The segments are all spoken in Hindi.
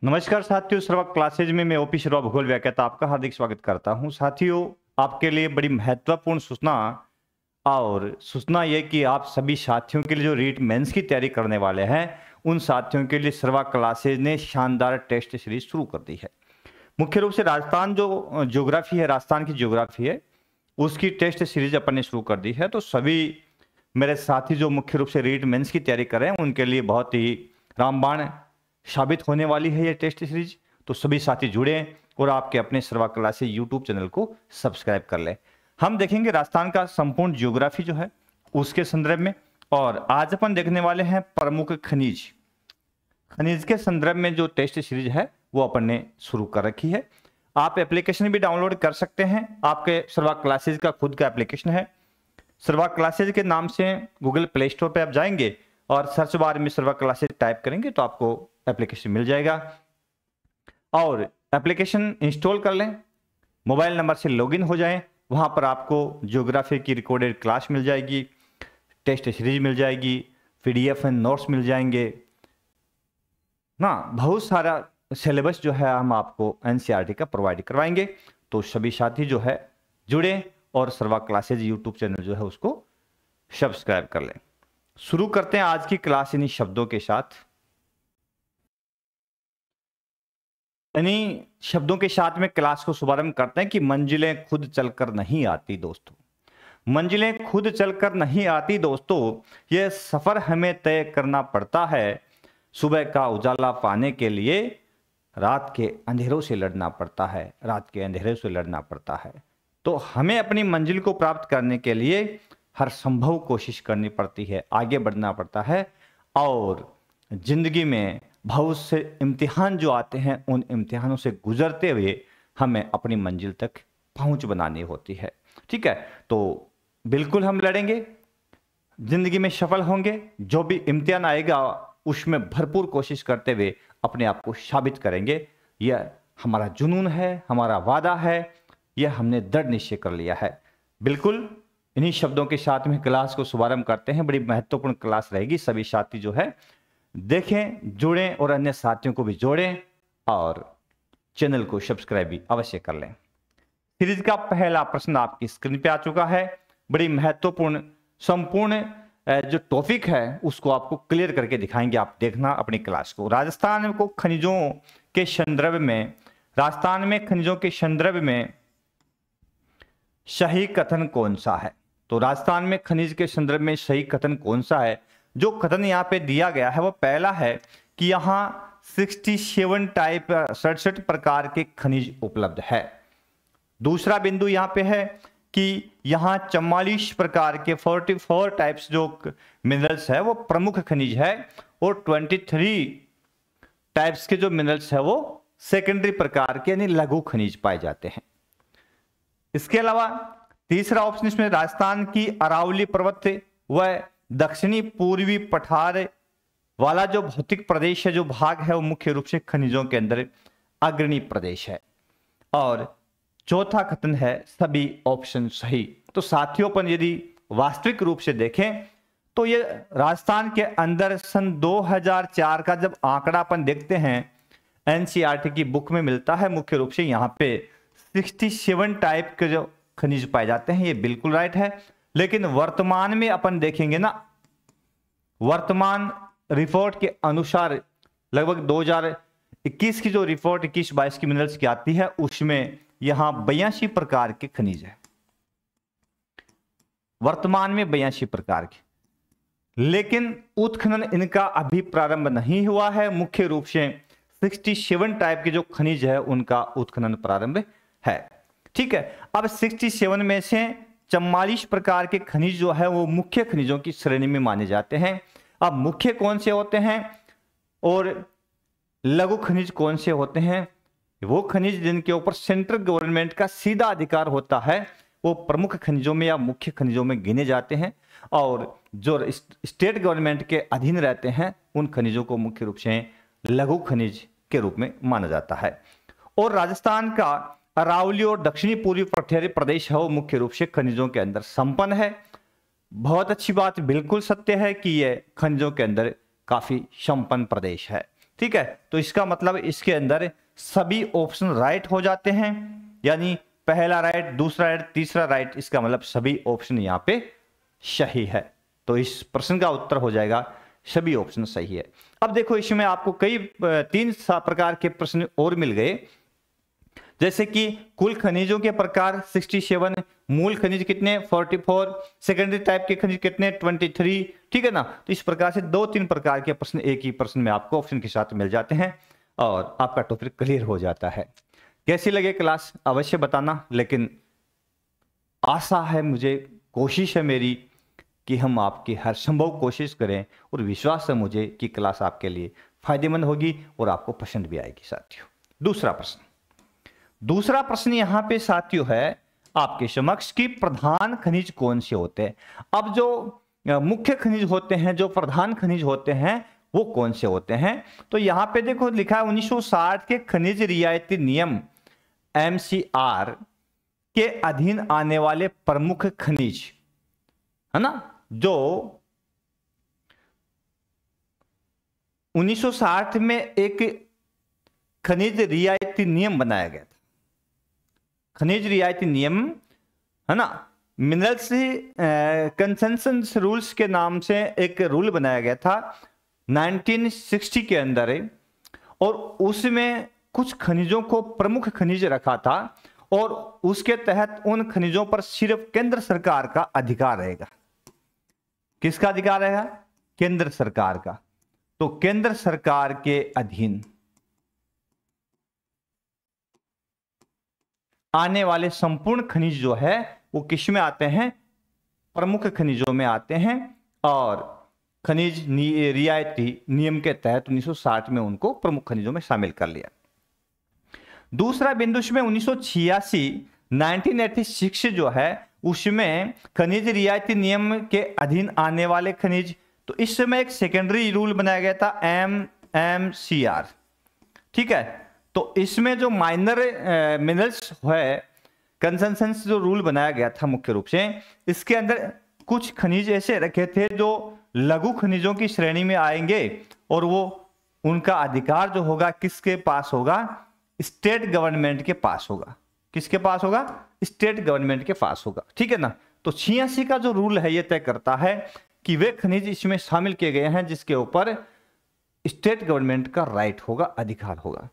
नमस्कार साथियों, सर्वक क्लासेज में मैं ओपी शर्मा भूगोल व्याख्याता आपका हार्दिक स्वागत करता हूं। साथियों, आपके लिए बड़ी महत्वपूर्ण सूचना यह कि आप सभी साथियों के लिए जो रीट मेंस की तैयारी करने वाले हैं, उन साथियों के लिए सर्वक क्लासेज ने शानदार टेस्ट सीरीज शुरू कर दी है। मुख्य रूप से राजस्थान राजस्थान की ज्योग्राफी है, उसकी टेस्ट सीरीज अपन ने शुरू कर दी है। तो सभी मेरे साथी जो मुख्य रूप से रीट मेंस की तैयारी कर रहे हैं, उनके लिए बहुत ही रामबाण साबित होने वाली है ये टेस्ट सीरीज। तो सभी साथी जुड़े और आपके अपने सर्वक क्लासेज यूट्यूब चैनल को सब्सक्राइब कर लें। हम देखेंगे राजस्थान का संपूर्ण ज्योग्राफी जो है उसके संदर्भ में, और आज अपन देखने वाले हैं प्रमुख खनिज के संदर्भ में जो टेस्ट सीरीज है वो अपन ने शुरू कर रखी है। आप एप्लीकेशन भी डाउनलोड कर सकते हैं। आपके सर्वक क्लासेज का खुद का एप्लीकेशन है। सर्वक क्लासेज के नाम से गूगल प्ले स्टोर पे आप जाएंगे और सर्च बार में सर्वक क्लासेज टाइप करेंगे तो आपको एप्लीकेशन मिल जाएगा, और एप्लीकेशन इंस्टॉल कर लें। मोबाइल नंबर से लॉगिन हो जाएं, वहां पर आपको ज्योग्राफी की रिकॉर्डेड क्लास मिल जाएगी, टेस्ट सीरीज मिल जाएगी, पीडीएफ एंड नोट्स मिल जाएंगे ना। बहुत सारा सिलेबस जो है हम आपको एनसीईआरटी का प्रोवाइड करवाएंगे। तो सभी साथी जो है जुड़े और सर्वक क्लासेज यूट्यूब चैनल जो है उसको सब्सक्राइब कर लें। शुरू करते हैं आज की क्लास इन्हीं शब्दों के साथ। इन्हीं शब्दों के साथ में क्लास को शुभारंभ करते हैं कि मंजिलें खुद चलकर नहीं आती दोस्तों। मंजिलें खुद चलकर नहीं आती दोस्तों, यह सफर हमें तय करना पड़ता है। सुबह का उजाला पाने के लिए रात के अंधेरों से लड़ना पड़ता है, रात के अंधेरों से लड़ना पड़ता है। तो हमें अपनी मंजिल को प्राप्त करने के लिए हर संभव कोशिश करनी पड़ती है, आगे बढ़ना पड़ता है। और जिंदगी में बहुत से इम्तिहान जो आते हैं, उन इम्तिहानों से गुजरते हुए हमें अपनी मंजिल तक पहुंच बनानी होती है। ठीक है, तो बिल्कुल हम लड़ेंगे, जिंदगी में सफल होंगे। जो भी इम्तिहान आएगा उसमें भरपूर कोशिश करते हुए अपने आप को साबित करेंगे। यह हमारा जुनून है, हमारा वादा है, यह हमने दृढ़ निश्चय कर लिया है। बिल्कुल इन्हीं शब्दों के साथ में क्लास को शुभारंभ करते हैं। बड़ी महत्वपूर्ण क्लास रहेगी। सभी साथी जो है देखें, जुड़ें और अन्य साथियों को भी जोड़ें और चैनल को सब्सक्राइब भी अवश्य कर लें। सीरीज का पहला प्रश्न आपकी स्क्रीन पे आ चुका है। बड़ी महत्वपूर्ण संपूर्ण जो टॉपिक है उसको आपको क्लियर करके दिखाएंगे। आप देखना अपनी क्लास को। राजस्थान में खनिजों के संदर्भ में सही कथन कौन सा है? तो राजस्थान में खनिज के संदर्भ में सही कथन कौन सा है? जो कथन यहाँ पे दिया गया है वो पहला है कि यहाँ 67 प्रकार के खनिज उपलब्ध है। दूसरा बिंदु यहाँ पे है कि यहाँ 44 प्रकार के 44 टाइप्स जो मिनरल्स है वो प्रमुख खनिज है, और 23 टाइप्स के जो मिनरल्स है वो सेकेंडरी प्रकार के यानी लघु खनिज पाए जाते हैं। इसके अलावा तीसरा ऑप्शन इसमें राजस्थान की अरावली पर्वत व दक्षिणी पूर्वी पठार वाला जो भौतिक प्रदेश है, जो भाग है, वो मुख्य रूप से खनिजों के अंदर अग्रणी प्रदेश है। और चौथा कथन है सभी ऑप्शन सही। तो साथियों, अपन यदि वास्तविक रूप से देखें तो ये राजस्थान के अंदर सन 2004 का जब आंकड़ा अपन देखते हैं एनसीईआरटी की बुक में मिलता है, मुख्य रूप से यहाँ पे 67 टाइप के जो खनिज पाए जाते हैं। ये बिल्कुल राइट है। लेकिन वर्तमान में अपन देखेंगे ना, वर्तमान रिपोर्ट के अनुसार लगभग 2021 की जो रिपोर्ट 21-22 की मिनरल्स की आती है उसमें यहां 82 प्रकार के खनिज है। वर्तमान में 82 प्रकार के, लेकिन उत्खनन इनका अभी प्रारंभ नहीं हुआ है। मुख्य रूप से 67 टाइप के जो खनिज है उनका उत्खनन प्रारंभ है। ठीक है, अब 67 में से 44 प्रकार के खनिज जो है वो मुख्य खनिजों की श्रेणी में माने जाते हैं। अब मुख्य कौन से होते हैं और लघु खनिज कौन से होते हैं? वो खनिज जिनके ऊपर सेंट्रल गवर्नमेंट का सीधा अधिकार होता है वो प्रमुख खनिजों में या मुख्य खनिजों में गिने जाते हैं, और जो स्टेट गवर्नमेंट के अधीन रहते हैं उन खनिजों को मुख्य रूप से लघु खनिज के रूप में माना जाता है। और राजस्थान का अरावली और दक्षिणी पूर्वी पठारी प्रदेश है वो मुख्य रूप से खनिजों के अंदर संपन्न है। बहुत अच्छी बात, बिल्कुल सत्य है कि यह खनिजों के अंदर काफी संपन्न प्रदेश है। ठीक है, तो इसका मतलब इसके अंदर सभी ऑप्शन राइट हो जाते हैं, यानी पहला राइट, दूसरा राइट, तीसरा राइट, इसका मतलब सभी ऑप्शन यहाँ पे सही है। तो इस प्रश्न का उत्तर हो जाएगा सभी ऑप्शन सही है। अब देखो इसमें आपको कई 3 प्रकार के प्रश्न और मिल गए, जैसे कि कुल खनिजों के प्रकार 67, मूल खनिज कितने 44, सेकेंडरी टाइप के खनिज कितने 23, ठीक है ना। तो इस प्रकार से 2-3 प्रकार के प्रश्न एक ही प्रश्न में आपको ऑप्शन के साथ मिल जाते हैं और आपका टॉपिक क्लियर हो जाता है। कैसी लगे क्लास अवश्य बताना, लेकिन आशा है मुझे, कोशिश है मेरी कि हम आपकी हर संभव कोशिश करें और विश्वास है मुझे कि क्लास आपके लिए फायदेमंद होगी और आपको पसंद भी आएगी साथियों। दूसरा प्रश्न यहां पे साथियों है आपके समक्ष कि प्रधान खनिज कौन से होते हैं। अब जो मुख्य खनिज होते हैं, जो प्रधान खनिज होते हैं, वो कौन से होते हैं। तो यहां पे देखो लिखा है 1960 के खनिज रियायती नियम MCR के अधीन आने वाले प्रमुख खनिज, है ना, जो 1960 में एक खनिज रियायती नियम बनाया गया था। खनिज रियायती नियम, है ना, मिनरल्स कंसेंसस रूल्स के नाम से एक रूल बनाया गया था 1960 के अंदर, और उसमें कुछ खनिजों को प्रमुख खनिज रखा था और उसके तहत उन खनिजों पर सिर्फ केंद्र सरकार का अधिकार रहेगा। किसका अधिकार रहेगा? केंद्र सरकार का। तो केंद्र सरकार के अधीन आने वाले संपूर्ण खनिज जो है वो किस में आते हैं? प्रमुख खनिजों में आते हैं, और खनिज रियायती नियम के तहत 1960 में उनको प्रमुख खनिजों में शामिल कर लिया। दूसरा बिंदु में 1986 जो है उसमें खनिज रियायती नियम के अधीन आने वाले खनिज, तो इस समय एक सेकेंडरी रूल बनाया गया था MCR, ठीक है। तो इसमें जो माइनर मिनरल्स है, कंसेंसस जो रूल बनाया गया था मुख्य रूप से, इसके अंदर कुछ खनिज ऐसे रखे थे जो लघु खनिजों की श्रेणी में आएंगे, और वो उनका अधिकार जो होगा किसके पास होगा? स्टेट गवर्नमेंट के पास होगा। किसके पास होगा? स्टेट गवर्नमेंट के पास होगा, ठीक है ना। तो 86 का जो रूल है ये तय करता है कि वे खनिज इसमें शामिल किए गए हैं जिसके ऊपर स्टेट गवर्नमेंट का राइट होगा, अधिकार होगा।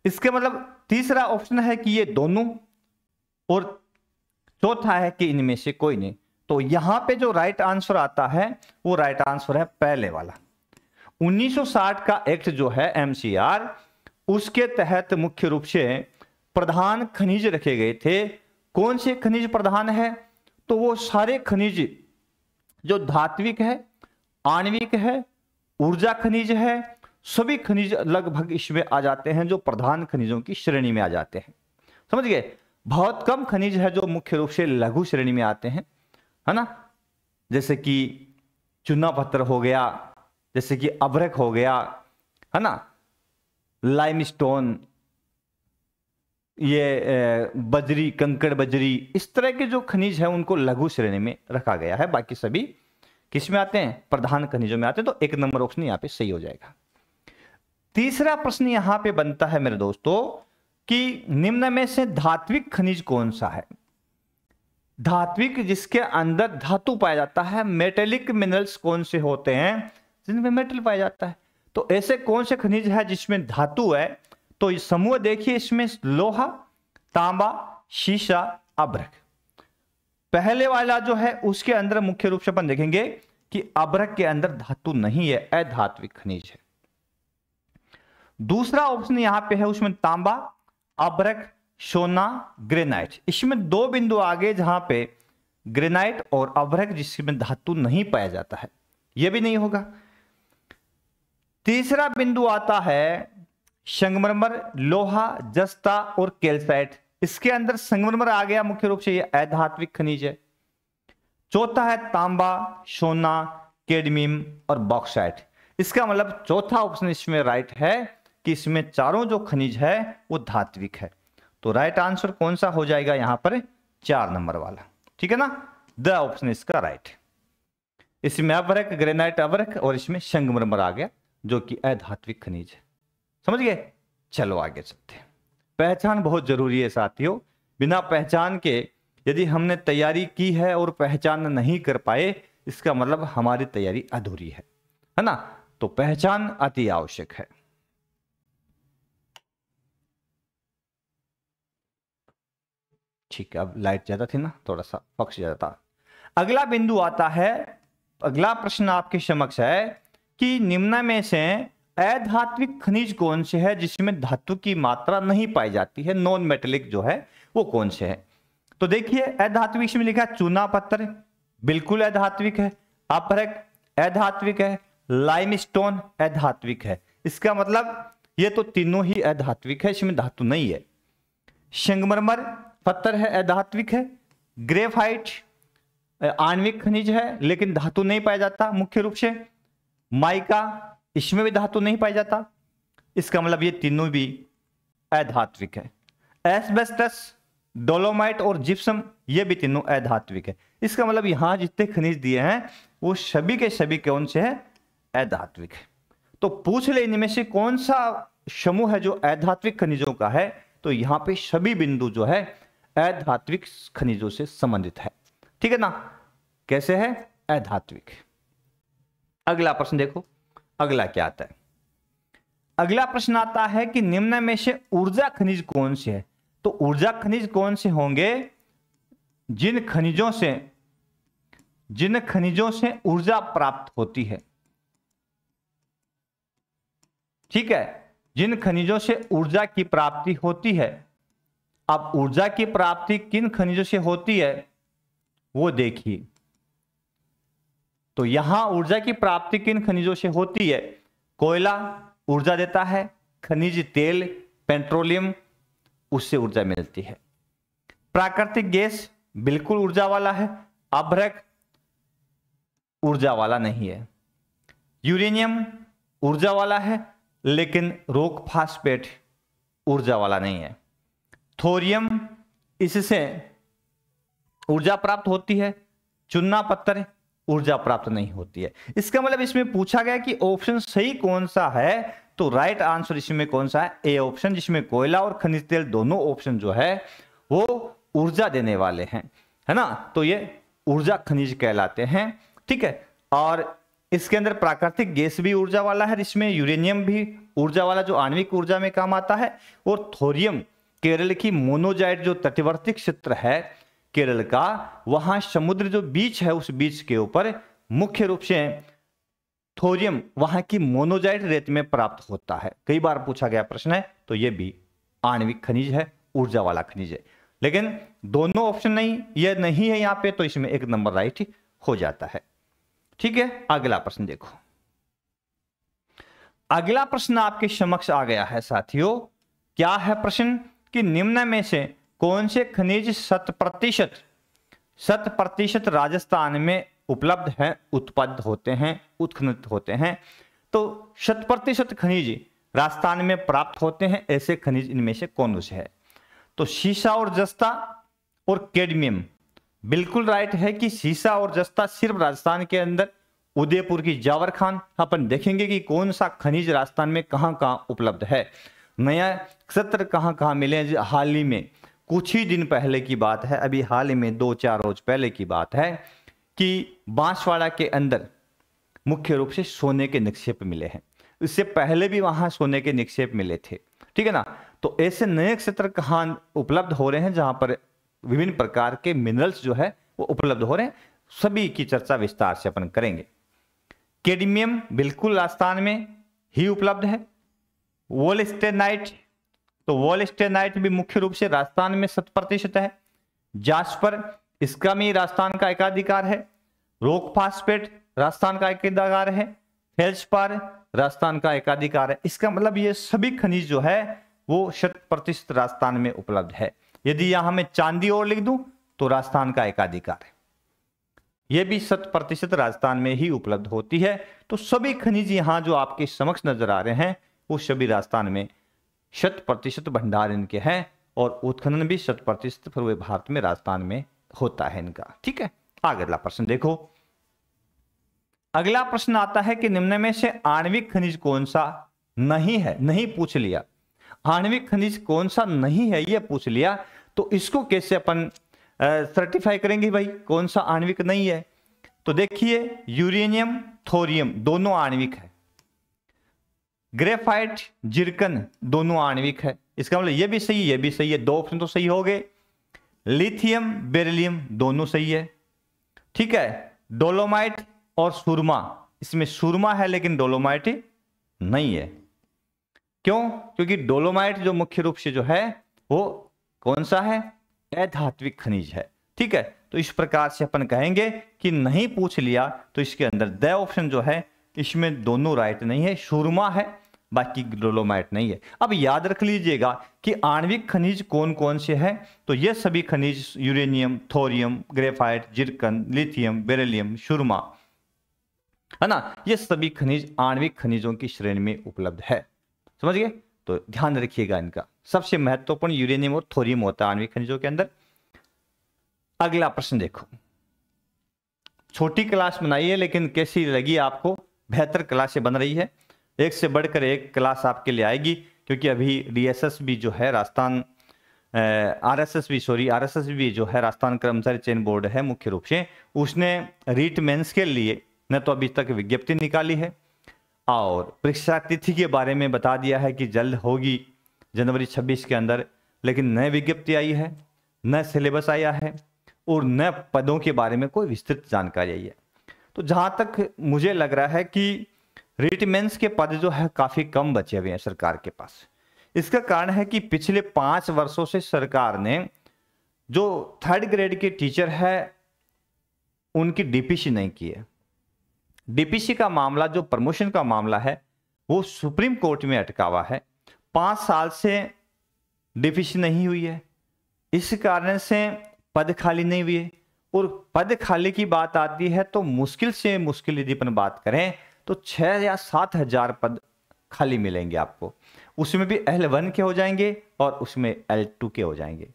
इसके मतलब तीसरा ऑप्शन है कि ये दोनों, और चौथा है कि इनमें से कोई नहीं। तो यहां पे जो राइट आंसर आता है वो राइट आंसर है पहले वाला। 1960 का एक्ट जो है MCR, उसके तहत मुख्य रूप से प्रधान खनिज रखे गए थे। कौन से खनिज प्रधान है? तो वो सारे खनिज जो धात्विक है, आणविक है, ऊर्जा खनिज है, सभी खनिज लगभग इसमें आ जाते हैं जो प्रधान खनिजों की श्रेणी में आ जाते हैं। समझ गए? बहुत कम खनिज है जो मुख्य रूप से लघु श्रेणी में आते हैं, है ना, जैसे कि चूना पत्थर हो गया, जैसे कि अभ्रक हो गया, है ना, लाइमस्टोन, ये बजरी, कंकड़ बजरी, इस तरह के जो खनिज है उनको लघु श्रेणी में रखा गया है। बाकी सभी किस में आते हैं? प्रधान खनिजों में आते हैं। तो 1 नंबर ऑप्शन यहाँ पे सही हो जाएगा। तीसरा प्रश्न यहां पे बनता है मेरे दोस्तों कि निम्न में से धात्विक खनिज कौन सा है? धात्विक जिसके अंदर धातु पाया जाता है। मेटेलिक मिनरल्स कौन से होते हैं? जिनमें मेटल पाया जाता है। तो ऐसे कौन से खनिज है जिसमें धातु है? तो इस समूह देखिए, इसमें लोहा, तांबा, शीशा, अभ्रक। पहले वाला जो है उसके अंदर मुख्य रूप से अपन देखेंगे कि अभ्रक के अंदर धातु नहीं है, अधात्विक खनिज है। दूसरा ऑप्शन यहां पे है, उसमें तांबा, अभ्रक, सोना, ग्रेनाइट। इसमें 2 बिंदु आगे जहां पे ग्रेनाइट और अभ्रक जिसमें धातु नहीं पाया जाता है, यह भी नहीं होगा। तीसरा बिंदु आता है संगमरमर, लोहा, जस्ता और कैल्साइट। इसके अंदर संगमरमर आ गया, मुख्य रूप से यह अधात्विक खनिज है। चौथा है तांबा, सोना, कैडमियम और बॉक्साइट। इसका मतलब चौथा ऑप्शन इसमें राइट है कि इसमें चारों जो खनिज है वो धात्विक है। तो राइट आंसर कौन सा हो जाएगा यहां पर? 4 नंबर वाला, ठीक है ना। द ऑप्शन इसका राइट। इसमें अभ्रक, ग्रेनाइट, अभ्रक और इसमें संगमरमर आ गया जो कि अधात्विक खनिज है। समझ गए? चलो आगे चलते हैं। पहचान बहुत जरूरी है साथियों, बिना पहचान के यदि हमने तैयारी की है और पहचान नहीं कर पाए, इसका मतलब हमारी तैयारी अधूरी है ना? तो पहचान अति आवश्यक है। ठीक है, अब लाइट ज्यादा थी ना, थोड़ा सा पक्ष ज्यादा था। अगला बिंदु आता है, अगला प्रश्न आपके समक्ष है कि निम्न में से अधात्विक खनिज कौन से है जिसमें धातु की मात्रा नहीं पाई जाती है, नॉन मेटेलिक जो है वो कौन से है? तो देखिए अधात्विक इसमें लिखा है चूना पत्थर, बिल्कुल अधात्विक है। अपरक अधात्विक है। लाइमस्टोन अधात्विक है। इसका मतलब ये तो तीनों ही अधात्विक है, इसमें धातु नहीं है। संगमरमर पत्थर है, अधात्विक है। ग्रेफाइट आणविक खनिज है लेकिन धातु नहीं पाया जाता मुख्य रूप से। माइका, इसमें भी धातु नहीं पाया जाता, इसका मतलब ये तीनों भी अधात्विक है। एस्बेस्टस, डोलोमाइट और जिप्सम, ये भी तीनों अधात्विक है। इसका मतलब यहां जितने खनिज दिए हैं वो सभी के सभी कौन से हैं? अधात्विक है। तो पूछ ले इनमें से कौन सा समूह है जो अधात्विक खनिजों का है, तो यहां पे सभी बिंदु जो है अधात्विक खनिजों से संबंधित है। ठीक है ना? कैसे है? अधात्विक। अगला प्रश्न देखो, अगला क्या आता है? अगला प्रश्न आता है कि निम्न में से ऊर्जा खनिज कौन से है? तो ऊर्जा खनिज कौन से होंगे? जिन खनिजों से ऊर्जा प्राप्त होती है। ठीक है, जिन खनिजों से ऊर्जा की प्राप्ति होती है। अब ऊर्जा की प्राप्ति किन खनिजों से होती है वो देखिए। तो यहां ऊर्जा की प्राप्ति किन खनिजों से होती है? कोयला ऊर्जा देता है, खनिज तेल पेट्रोलियम, उससे ऊर्जा मिलती है। प्राकृतिक गैस बिल्कुल ऊर्जा वाला है, अभ्रक ऊर्जा वाला नहीं है। यूरेनियम ऊर्जा वाला है लेकिन रॉक फास्फेट ऊर्जा वाला नहीं है। थोरियम, इससे ऊर्जा प्राप्त होती है। चूना पत्थर ऊर्जा प्राप्त नहीं होती है। इसका मतलब इसमें पूछा गया कि ऑप्शन सही कौन सा है, तो राइट आंसर इसमें कौन सा है? ए ऑप्शन, जिसमें कोयला और खनिज तेल दोनों ऑप्शन जो है वो ऊर्जा देने वाले हैं, है ना? तो ये ऊर्जा खनिज कहलाते हैं। ठीक है, और इसके अंदर प्राकृतिक गैस भी ऊर्जा वाला है, इसमें यूरेनियम भी ऊर्जा वाला जो आणविक ऊर्जा में काम आता है। और थोरियम केरल की मोनोजाइट जो तटवर्ती क्षेत्र है केरल का, वहां समुद्र जो बीच है उस बीच के ऊपर मुख्य रूप से थोरियम वहां की मोनोजाइट रेत में प्राप्त होता है। कई बार पूछा गया प्रश्न है, तो यह भी आणविक खनिज है, ऊर्जा वाला खनिज है। लेकिन दोनों ऑप्शन नहीं, यह नहीं है यहां पे, तो इसमें एक नंबर राइट हो जाता है। ठीक है, अगला प्रश्न देखो। अगला प्रश्न आपके समक्ष आ गया है साथियों। क्या है प्रश्न? कि निम्न में से कौन से खनिज 100% राजस्थान में उपलब्ध है, उत्पन्न होते हैं, उत्खनन होते हैं? तो 100% खनिज राजस्थान में प्राप्त होते हैं, ऐसे खनिज इनमें से कौन से है? तो सीसा और जस्ता और कैडमियम बिल्कुल राइट है कि सीसा और जस्ता सिर्फ राजस्थान के अंदर, उदयपुर की जावर खान। अपन देखेंगे कि कौन सा खनिज राजस्थान में कहां कहां उपलब्ध है, नया क्षेत्र कहां कहां मिले। हाल ही में कुछ ही दिन पहले की बात है, अभी हाल ही में 2-4 रोज पहले की बात है कि बांसवाड़ा के अंदर मुख्य रूप से सोने के निक्षेप मिले हैं। इससे पहले भी वहां सोने के निक्षेप मिले थे। ठीक है ना? तो ऐसे नए क्षेत्र कहां उपलब्ध हो रहे हैं जहां पर विभिन्न प्रकार के मिनरल्स जो है वो उपलब्ध हो रहे हैं, सभी की चर्चा विस्तार से अपन करेंगे। कैडमियम बिल्कुल राजस्थान में ही उपलब्ध है। वोल्स्टेनाइट, तो वोल्स्टेनाइट भी मुख्य रूप से राजस्थान में 100% है। जास्पर, इसका भी राजस्थान का एकाधिकार है। रॉक फास्फेट राजस्थान का एकाधिकार है। फेल्सपार राजस्थान का एकाधिकार है। इसका मतलब ये सभी खनिज जो है वो 100% राजस्थान में उपलब्ध है। यदि यहां मैं चांदी और लिख दूं तो राजस्थान का एकाधिकार है, यह भी 100% राजस्थान में ही उपलब्ध होती है। तो सभी खनिज यहां जो आपके समक्ष नजर आ रहे हैं वो सभी राजस्थान में 100% भंडार इनके हैं, और उत्खनन भी 100% पूरे भारत में राजस्थान में होता है इनका। ठीक है, आगे अगला प्रश्न देखो। अगला प्रश्न आता है कि निम्न में से आणविक खनिज कौन सा नहीं है, नहीं पूछ लिया, आणविक खनिज कौन सा नहीं है यह पूछ लिया, तो इसको कैसे अपन सर्टिफाई करेंगे भाई कौन सा आणविक नहीं है। तो देखिए यूरेनियम थोरियम दोनों आणविक है, ग्रेफाइट जिरकन दोनों आणविक है, इसका मतलब ये भी सही ये भी सही है, दो ऑप्शन तो सही हो गए। लिथियम बेरिलियम दोनों सही है, ठीक है। डोलोमाइट और सुरमा, इसमें सुरमा है लेकिन डोलोमाइट नहीं है, क्यों? क्योंकि डोलोमाइट जो मुख्य रूप से जो है वो कौन सा है, अधात्विक खनिज है, ठीक है। तो इस प्रकार से अपन कहेंगे कि नहीं पूछ लिया तो इसके अंदर द ऑप्शन जो है इसमें दोनों राइट नहीं है, सुरमा है बाकी डोलोमाइट नहीं है। अब याद रख लीजिएगा कि आणविक खनिज कौन कौन से हैं, तो ये सभी खनिज uranium thorium graphite zircon lithium beryllium सुरमा है ना, ये सभी खनिज आणविक खनिजों की श्रेणी में उपलब्ध है, समझ गए। तो ध्यान रखिएगा इनका, सबसे महत्वपूर्ण यूरेनियम और थोरियम होता है आणविक खनिजों के अंदर। अगला प्रश्न देखो, छोटी क्लास बनाई है लेकिन कैसी लगी आपको, बेहतर क्लासें बन रही है, एक से बढ़कर एक क्लास आपके लिए आएगी, क्योंकि अभी डीएसएस भी जो है राजस्थान आरएसएस भी जो है राजस्थान कर्मचारी चयन बोर्ड है मुख्य रूप से, उसने रीट मेंस के लिए न तो अभी तक विज्ञप्ति निकाली है और परीक्षा तिथि के बारे में बता दिया है कि जल्द होगी जनवरी 26 के अंदर, लेकिन नई विज्ञप्ति आई है, नया सिलेबस आया है और नए पदों के बारे में कोई विस्तृत जानकारी आई है। तो जहां तक मुझे लग रहा है कि रीट मेंस के पद जो है काफी कम बचे हुए हैं सरकार के पास। इसका कारण है कि पिछले 5 वर्षों से सरकार ने जो 3rd ग्रेड के टीचर है उनकी डीपीसी नहीं की है। डीपीसी का मामला, जो प्रमोशन का मामला है, वो सुप्रीम कोर्ट में अटका हुआ है, 5 साल से डीपीसी नहीं हुई है, इस कारण से पद खाली नहीं हुए। और पद खाली की बात आती है तो मुश्किल से मुश्किल यदि अपन बात करें तो 6 या 7 हजार पद खाली मिलेंगे आपको, उसमें भी L1 के हो जाएंगे और उसमें L2 के हो जाएंगे।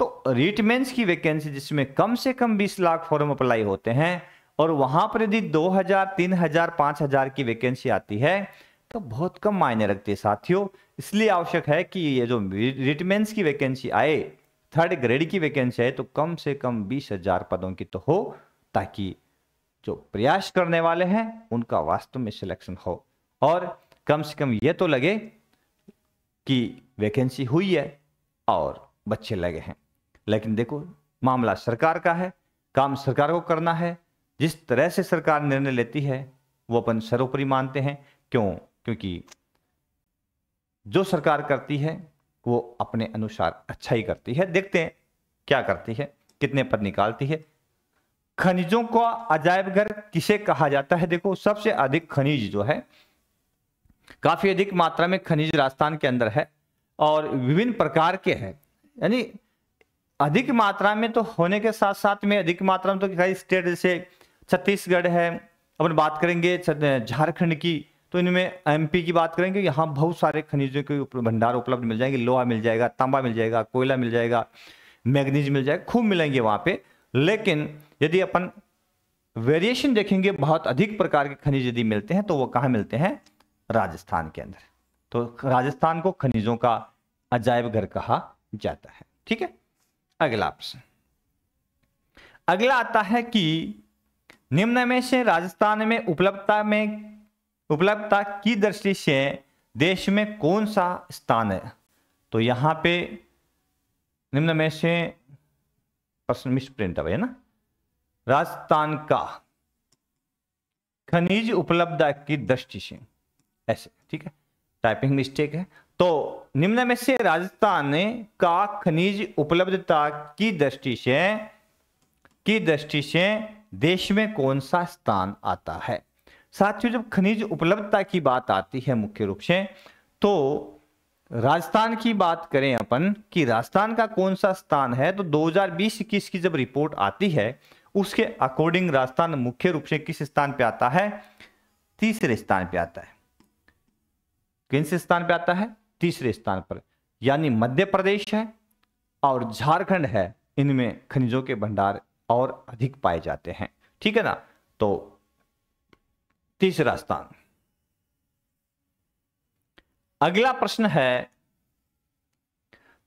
तो रीट मेंस की वैकेंसी जिसमें कम से कम 20 लाख फॉर्म अप्लाई होते हैं और वहां पर यदि 2000, 3000, 5000 की वैकेंसी आती है तो बहुत कम मायने रखती है साथियों। इसलिए आवश्यक है कि ये जो रीट मेंस की वैकेंसी आए, 3rd ग्रेड की वैकेंसी आए, तो कम से कम 20,000 पदों की तो हो, ताकि जो प्रयास करने वाले हैं उनका वास्तव में सिलेक्शन हो और कम से कम ये तो लगे कि वैकेंसी हुई है और बच्चे लगे हैं। लेकिन देखो मामला सरकार का है, काम सरकार को करना है, जिस तरह से सरकार निर्णय लेती है वो अपन सर्वोपरि मानते हैं। क्यों? क्योंकि जो सरकार करती है वो अपने अनुसार अच्छा ही करती है। देखते हैं क्या करती है, कितने पद निकालती है। खनिजों का अजायब घर किसे कहा जाता है? देखो सबसे अधिक खनिज जो है, काफी अधिक मात्रा में खनिज राजस्थान के अंदर है और विभिन्न प्रकार के हैं, यानी अधिक मात्रा में तो होने के साथ साथ में अधिक मात्रा में तो कई स्टेट जैसे छत्तीसगढ़ है, अपन बात करेंगे झारखंड की, तो इनमें एमपी की बात करेंगे, यहाँ बहुत सारे खनिजों के भंडार उपलब्ध मिल जाएंगे, लोहा मिल जाएगा, तांबा मिल जाएगा, कोयला मिल जाएगा, मैग्नीज मिल जाएगा, खूब मिलेंगे वहां पे। लेकिन यदि अपन वेरिएशन देखेंगे, बहुत अधिक प्रकार के खनिज यदि मिलते हैं तो वो कहाँ मिलते हैं? राजस्थान के अंदर। तो राजस्थान को खनिजों का अजायब घर कहा जाता है। ठीक है, अगला प्रश्न, अगला आता है कि निम्न में से राजस्थान में उपलब्धता की दृष्टि से देश में कौन सा स्थान है? तो यहां पे निम्न में से प्रश्न मिसप्रिंट है ना, राजस्थान का खनिज उपलब्धता की दृष्टि से, ऐसे ठीक है, टाइपिंग मिस्टेक है। तो निम्न में से राजस्थान का खनिज उपलब्धता की दृष्टि से देश में कौन सा स्थान आता है? साथियों, जब खनिज उपलब्धता की बात आती है मुख्य रूप से, तो राजस्थान की बात करें अपन कि राजस्थान का कौन सा स्थान है, तो 2020-21 की जब रिपोर्ट आती है उसके अकॉर्डिंग राजस्थान मुख्य रूप से किस स्थान पे आता है? तीसरे स्थान पे आता है। किन से स्थान पे आता है? तीसरे स्थान पर, यानी मध्य प्रदेश है और झारखंड है, इनमें खनिजों के भंडार और अधिक पाए जाते हैं। ठीक है ना, तो तीसरा स्थान। अगला प्रश्न है,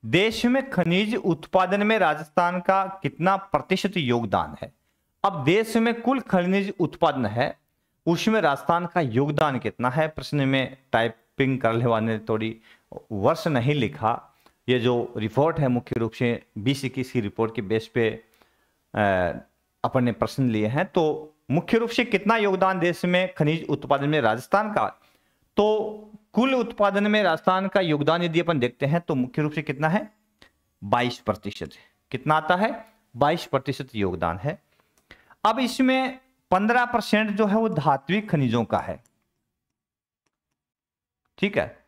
देश में खनिज उत्पादन में राजस्थान का कितना प्रतिशत योगदान है? अब देश में कुल खनिज उत्पादन है, उसमें राजस्थान का योगदान कितना है? प्रश्न में टाइपिंग करने वाले ने थोड़ी वर्ष नहीं लिखा। ये जो रिपोर्ट है मुख्य रूप से 2021 की रिपोर्ट के बेस पे अपन ने प्रश्न लिए हैं। तो मुख्य रूप से कितना योगदान देश में खनिज उत्पादन में राजस्थान का, तो कुल उत्पादन में राजस्थान का योगदान यदि अपन देखते हैं तो मुख्य रूप से कितना है? 22%। कितना आता है? 22% योगदान है। अब इसमें 15% जो है वो धात्विक खनिजों का है, ठीक है,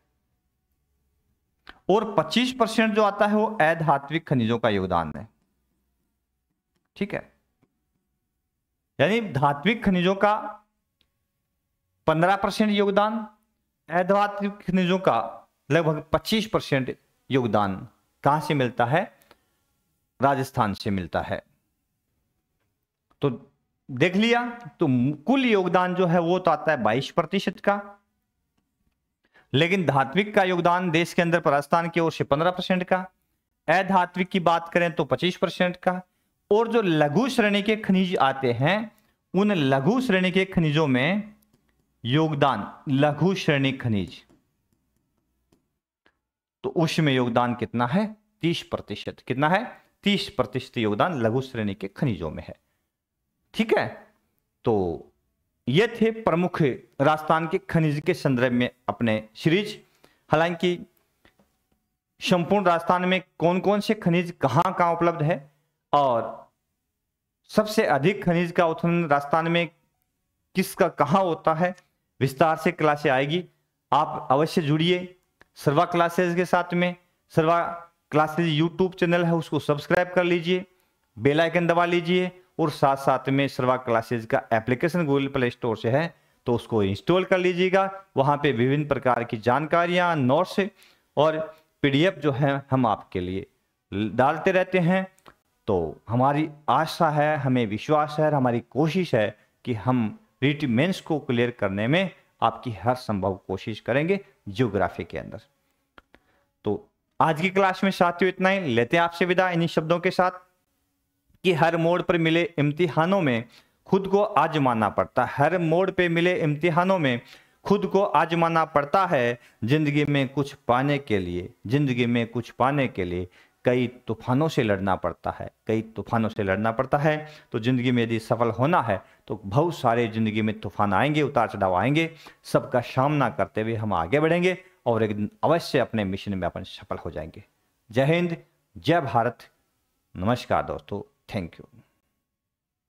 और 25% जो आता है वो अधात्विक खनिजों का योगदान है, ठीक है। यानी धात्विक खनिजों का 15% योगदान, अधात्विक खनिजों का लगभग 25% योगदान कहां से मिलता है? राजस्थान से मिलता है। तो देख लिया, तो कुल योगदान जो है वो तो आता है 22% का, लेकिन धात्विक का योगदान देश के अंदर राजस्थान की ओर से 15% का, अधात्विक की बात करें तो 25% का, और जो लघु श्रेणी के खनिज आते हैं उन लघु श्रेणी के खनिजों में योगदान, लघु श्रेणी खनिज, तो उसमें योगदान कितना है? 30%। कितना है? 30% योगदान लघु श्रेणी के खनिजों में है, ठीक है। तो ये थे प्रमुख राजस्थान के खनिज के संदर्भ में अपने सीरीज। हालांकि संपूर्ण राजस्थान में कौन कौन से खनिज कहां कहां उपलब्ध है और सबसे अधिक खनिज का उत्खनन राजस्थान में किसका कहां होता है, विस्तार से क्लासें आएगी। आप अवश्य जुड़िए सर्वा क्लासेज के साथ में। सर्वा क्लासेज यूट्यूब चैनल है, उसको सब्सक्राइब कर लीजिए, बेल आइकन दबा लीजिए, और साथ साथ में सर्वा क्लासेज का एप्लीकेशन गूगल प्ले स्टोर से है तो उसको इंस्टॉल कर लीजिएगा। वहां पे विभिन्न प्रकार की जानकारियां, नोट्स और पीडीएफ जो है हम आपके लिए डालते रहते हैं। तो हमारी आशा है, हमें विश्वास है, हमारी कोशिश है कि हम रीट मेंस को क्लियर करने में आपकी हर संभव कोशिश करेंगे ज्योग्राफी के अंदर। तो आज की क्लास में साथियों इतना ही। लेते हैं आपसे विदा इन्हीं शब्दों के साथ कि हर मोड़ पर मिले इम्तिहानों में खुद को आजमाना पड़ता है। हर मोड़ पे मिले इम्तिहानों में खुद को आजमाना पड़ता है। जिंदगी में कुछ पाने के लिए, जिंदगी में कुछ पाने के लिए कई तूफानों से लड़ना पड़ता है, कई तूफानों से लड़ना पड़ता है। तो जिंदगी में यदि सफल होना है तो बहुत सारे जिंदगी में तूफान आएंगे, उतार चढ़ाव आएंगे, सबका सामना करते हुए हम आगे बढ़ेंगे और एक दिन अवश्य अपने मिशन में अपन सफल हो जाएंगे। जय हिंद, जय भारत, नमस्कार दोस्तों, थैंक यू।